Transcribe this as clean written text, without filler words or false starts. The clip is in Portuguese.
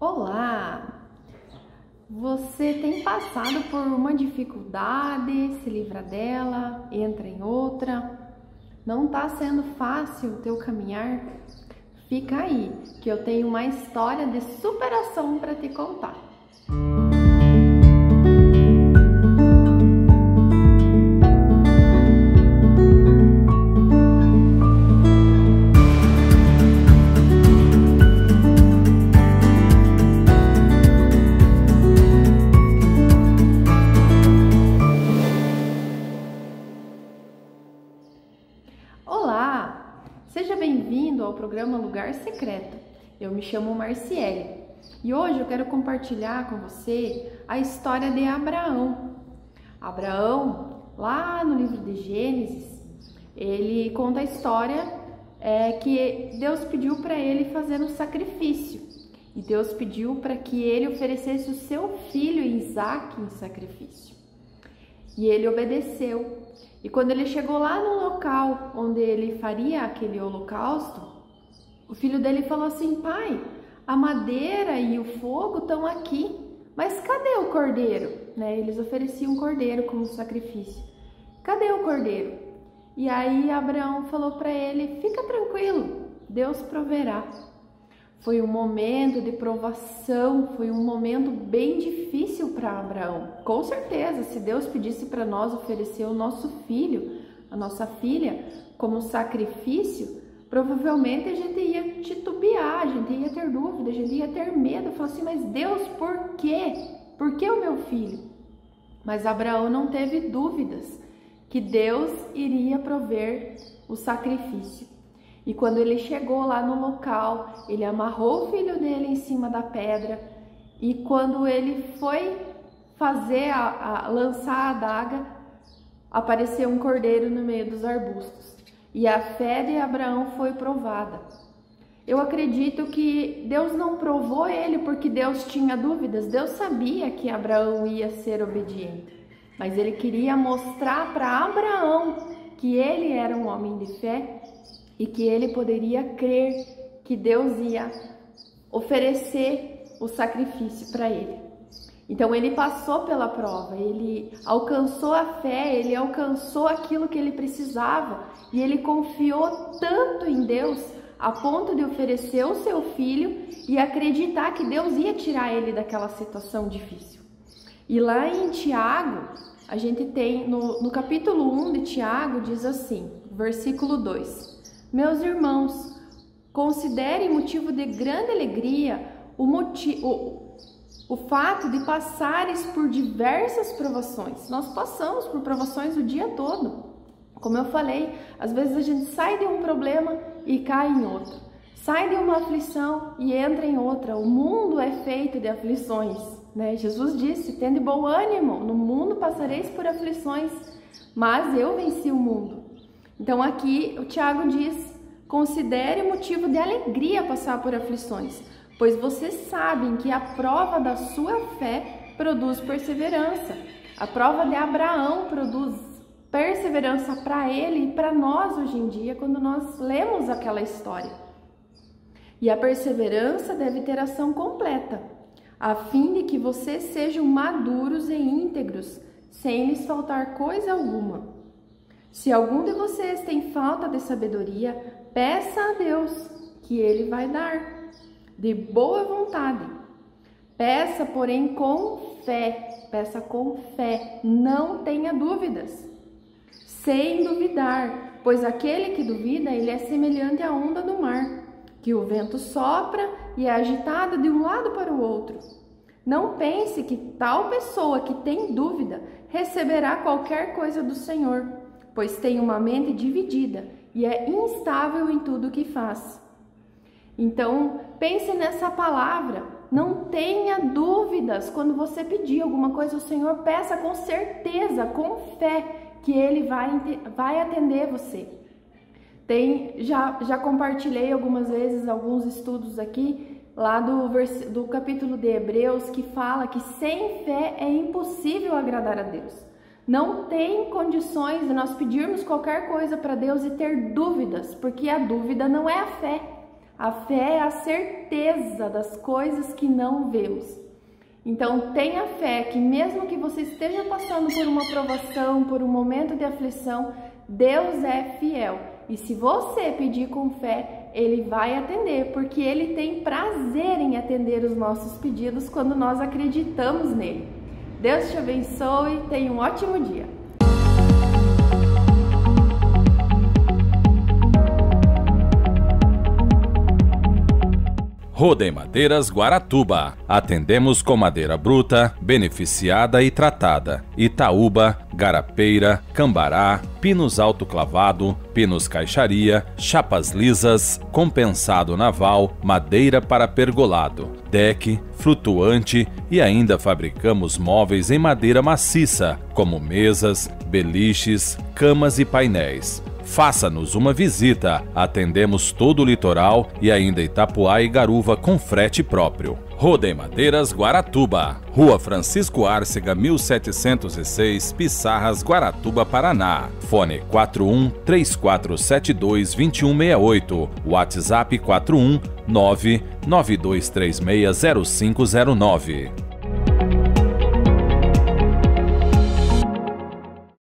Olá! Você tem passado por uma dificuldade, se livra dela, entra em outra? Não está sendo fácil o teu caminhar? Fica aí, que eu tenho uma história de superação para te contar. Olá! Seja bem-vindo ao programa Lugar Secreto. Eu me chamo Marciele e hoje eu quero compartilhar com você a história de Abraão. Abraão, lá no livro de Gênesis, ele conta a história que Deus pediu para ele fazer um sacrifício. E Deus pediu para que ele oferecesse o seu filho Isaque em sacrifício. E ele obedeceu. E quando ele chegou lá no local onde ele faria aquele holocausto, o filho dele falou assim: pai, a madeira e o fogo estão aqui, mas cadê o cordeiro? Eles ofereciam um cordeiro como sacrifício. Cadê o cordeiro? E aí Abraão falou para ele: fica tranquilo, Deus proverá. Foi um momento de provação, foi um momento bem difícil para Abraão. Com certeza, se Deus pedisse para nós oferecer o nosso filho, a nossa filha, como sacrifício, provavelmente a gente ia titubear, a gente ia ter dúvida, a gente ia ter medo, falar assim: mas Deus, por quê? Por que o meu filho? Mas Abraão não teve dúvidas que Deus iria prover o sacrifício. E quando ele chegou lá no local, ele amarrou o filho dele em cima da pedra. E quando ele foi fazer lançar a adaga, apareceu um cordeiro no meio dos arbustos. E a fé de Abraão foi provada. Eu acredito que Deus não provou ele porque Deus tinha dúvidas. Deus sabia que Abraão ia ser obediente. Mas ele queria mostrar para Abraão que ele era um homem de fé e que ele poderia crer que Deus ia oferecer o sacrifício para ele. Então ele passou pela prova, ele alcançou a fé, ele alcançou aquilo que ele precisava e ele confiou tanto em Deus a ponto de oferecer o seu filho e acreditar que Deus ia tirar ele daquela situação difícil. E lá em Tiago, a gente tem no capítulo 1 de Tiago, diz assim, versículo 2: meus irmãos, considerem motivo de grande alegria o fato de passares por diversas provações. Nós passamos por provações o dia todo. Como eu falei, às vezes a gente sai de um problema e cai em outro. Sai de uma aflição e entra em outra. O mundo é feito de aflições, Jesus disse: tende bom ânimo, no mundo passareis por aflições, mas eu venci o mundo. Então aqui o Tiago diz: considere motivo de alegria passar por aflições, pois vocês sabem que a prova da sua fé produz perseverança. A prova de Abraão produz perseverança para ele e para nós hoje em dia, quando nós lemos aquela história. E a perseverança deve ter ação completa, a fim de que vocês sejam maduros e íntegros, sem lhes faltar coisa alguma. Se algum de vocês tem falta de sabedoria, peça a Deus, que Ele vai dar, de boa vontade. Peça, porém, com fé, não tenha dúvidas, sem duvidar, pois aquele que duvida, ele é semelhante à onda do mar, que o vento sopra e é agitada de um lado para o outro. Não pense que tal pessoa que tem dúvida receberá qualquer coisa do Senhor, pois tem uma mente dividida e é instável em tudo o que faz. Então, pense nessa palavra, não tenha dúvidas. Quando você pedir alguma coisa ao Senhor, peça com certeza, com fé, que Ele vai atender você. Já compartilhei algumas vezes alguns estudos aqui, lá do capítulo de Hebreus, que fala que sem fé é impossível agradar a Deus. Não tem condições de nós pedirmos qualquer coisa para Deus e ter dúvidas, porque a dúvida não é a fé. A fé é a certeza das coisas que não vemos. Então tenha fé que mesmo que você esteja passando por uma provação, por um momento de aflição, Deus é fiel. E se você pedir com fé, Ele vai atender, porque Ele tem prazer em atender os nossos pedidos quando nós acreditamos nele. Deus te abençoe, tenha um ótimo dia! Roden Madeiras Guaratuba. Atendemos com madeira bruta, beneficiada e tratada. Itaúba, garapeira, cambará, pinos autoclavado, pinos caixaria, chapas lisas, compensado naval, madeira para pergolado, deck, flutuante e ainda fabricamos móveis em madeira maciça, como mesas, beliches, camas e painéis. Faça-nos uma visita, atendemos todo o litoral e ainda Itapuá e Garuva com frete próprio. Roden Madeiras Guaratuba, Rua Francisco Árcega, 1706, Pissarras, Guaratuba, Paraná. Fone 41-3472-2168, WhatsApp 41-992360509.